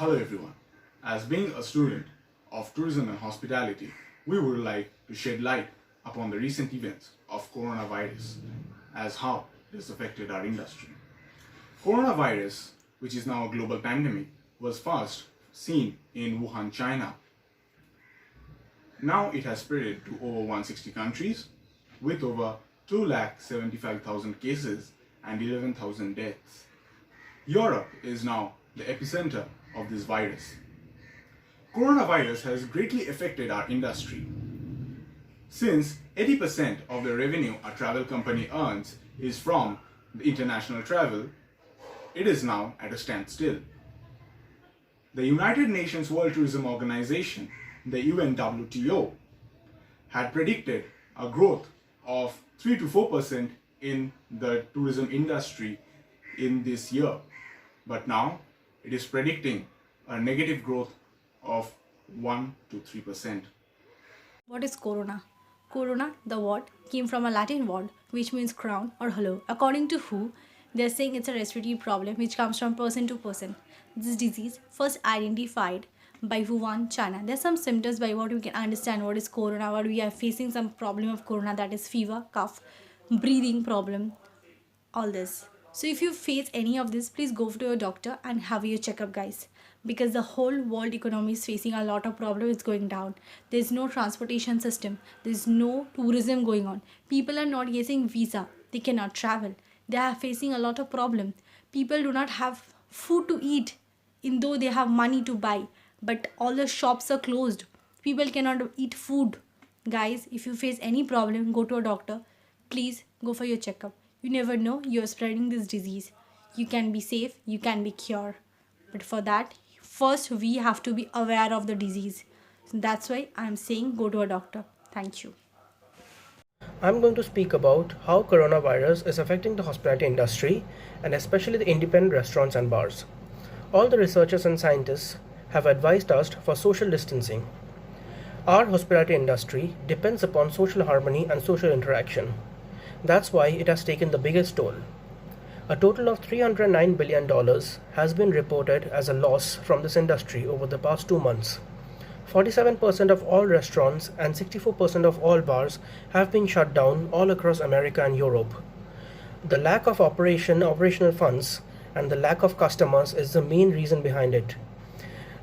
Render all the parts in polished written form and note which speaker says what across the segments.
Speaker 1: Hello everyone. As being a student of tourism and hospitality, we would like to shed light upon the recent events of coronavirus as how it has affected our industry. Coronavirus, which is now a global pandemic, was first seen in Wuhan, China. Now it has spread to over 160 countries with over 275,000 cases and 11,000 deaths. Europe is now the epicenter of this virus. Coronavirus has greatly affected our industry. Since 80% of the revenue a travel company earns is from the international travel, it is now at a standstill. The United Nations World Tourism Organization, the UNWTO, had predicted a growth of 3 to 4% in the tourism industry in this year. But now it is predicting a negative growth of 1 to 3%.
Speaker 2: What is corona? Corona, the word, came from a Latin word which means crown or hollow. According to WHO, they are saying it's a respiratory problem which comes from person to person. This disease first identified by Wuhan, China. There are some symptoms by what we can understand what is corona, what we are facing some problem of corona, that is fever, cough, breathing problem, all this. So if you face any of this, please go to your doctor and have your checkup, guys, because the whole world economy is facing a lot of problems. It's going down. There's no transportation system, there's no tourism going on, people are not getting visa, they cannot travel, they are facing a lot of problem. People do not have food to eat, even though they have money to buy, but all the shops are closed, people cannot eat food. Guys, if you face any problem, go to a doctor. Please go for your checkup. You never know, you're spreading this disease. You can be safe, you can be cured. But for that, first we have to be aware of the disease. So that's why I'm saying go to a doctor. Thank you.
Speaker 3: I'm going to speak about how coronavirus is affecting the hospitality industry and especially the independent restaurants and bars. All the researchers and scientists have advised us for social distancing. Our hospitality industry depends upon social harmony and social interaction. That's why it has taken the biggest toll. A total of $309 billion has been reported as a loss from this industry over the past 2 months. 47% of all restaurants and 64% of all bars have been shut down all across America and Europe. The lack of operational funds and the lack of customers is the main reason behind it.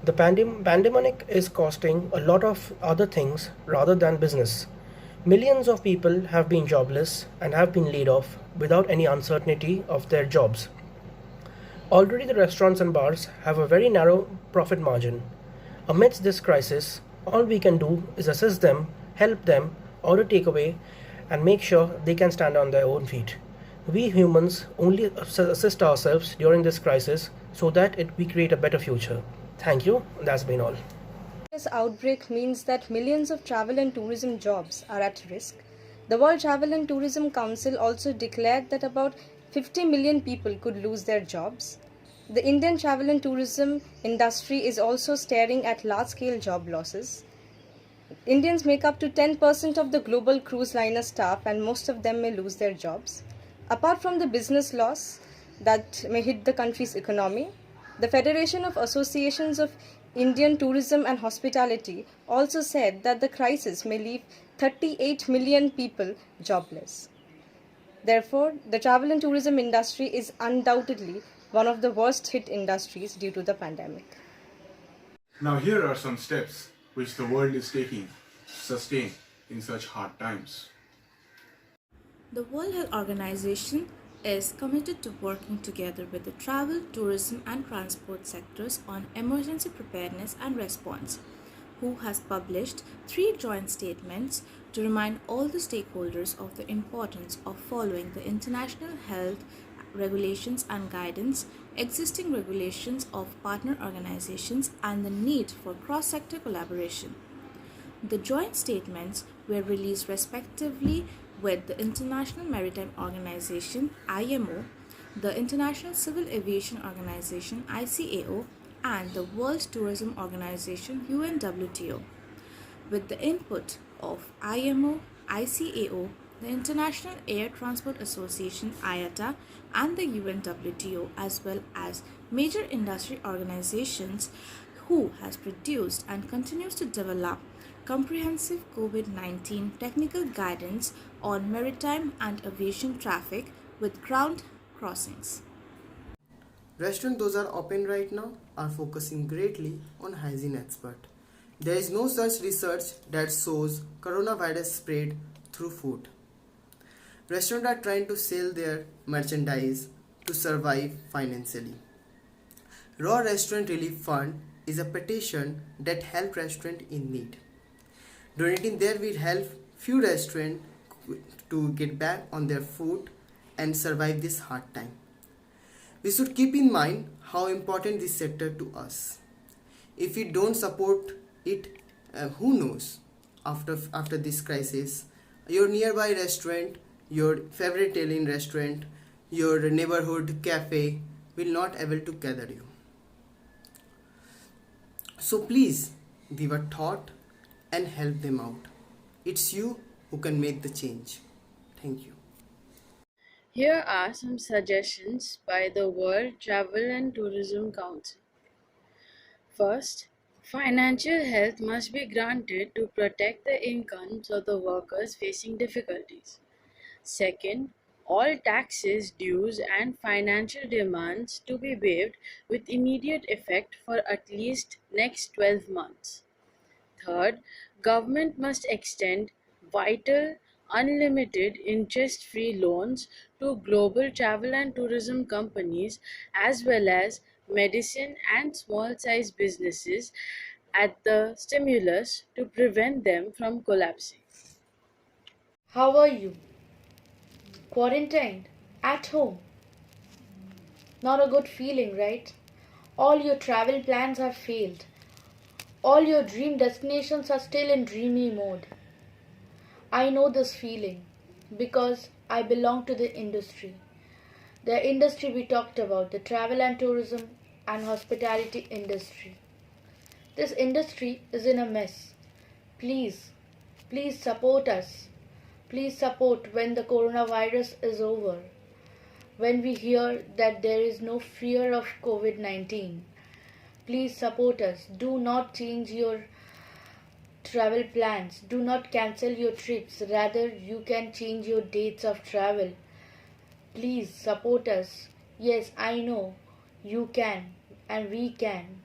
Speaker 3: The pandemic is costing a lot of other things rather than business. Millions of people have been jobless and have been laid off without any uncertainty of their jobs. Already the restaurants and bars have a very narrow profit margin. Amidst this crisis, all we can do is assist them, help them, order takeaway, and make sure they can stand on their own feet. We humans only assist ourselves during this crisis so that we create a better future. Thank you. That's been all.
Speaker 4: This outbreak means that millions of travel and tourism jobs are at risk. The World Travel and Tourism Council also declared that about 50 million people could lose their jobs. The Indian travel and tourism industry is also staring at large-scale job losses. Indians make up to 10% of the global cruise liner staff, and most of them may lose their jobs. Apart from the business loss that may hit the country's economy, the Federation of Associations of Indian Tourism and Hospitality also said that the crisis may leave 38 million people jobless. Therefore, the travel and tourism industry is undoubtedly one of the worst hit industries due to the pandemic.
Speaker 1: Now here are some steps which the world is taking to sustain in such hard times.
Speaker 5: The World Health Organization is committed to working together with the travel, tourism and transport sectors on emergency preparedness and response, who has published 3 joint statements to remind all the stakeholders of the importance of following the international health regulations and guidance, existing regulations of partner organizations, and the need for cross-sector collaboration. The joint statements were released respectively with the International Maritime Organization (IMO), the International Civil Aviation Organization (ICAO), and the World Tourism Organization (UNWTO). With the input of IMO, ICAO, The International Air Transport Association IATA and the UNWTO, as well as major industry organizations who has produced and continues to develop comprehensive COVID-19 technical guidance on maritime and aviation traffic with ground crossings.
Speaker 6: Restaurants those are open right now are focusing greatly on hygiene expert. There is no such research that shows coronavirus spread through food. Restaurants are trying to sell their merchandise to survive financially. Raw Restaurant Relief Fund is a petition that helps restaurants in need. Donating there will help few restaurants to get back on their feet and survive this hard time. We should keep in mind how important this sector to us. If we don't support it, who knows? After this crisis, your nearby restaurant, your favorite Italian restaurant, your neighborhood cafe will not able to gather you. So please give a thought and help them out. It's you who can make the change. Thank you.
Speaker 7: Here are some suggestions by the World Travel and Tourism Council. First, financial help must be granted to protect the incomes of the workers facing difficulties. Second, all taxes, dues, and financial demands to be waived with immediate effect for at least next 12 months. Third, government must extend vital, unlimited interest-free loans to global travel and tourism companies as well as medicine and small-sized businesses at the stimulus to prevent them from collapsing.
Speaker 2: How are you? Quarantined? At home? Not a good feeling, right? All your travel plans have failed. All your dream destinations are still in dreamy mode. I know this feeling because I belong to the industry. The industry we talked about, the travel and tourism and hospitality industry. This industry is in a mess. Please, please support us. Please support when the coronavirus is over. When we hear that there is no fear of COVID-19. Please support us. Do not change your travel plans. Do not cancel your trips. Rather, you can change your dates of travel. Please support us. Yes, I know you can and we can.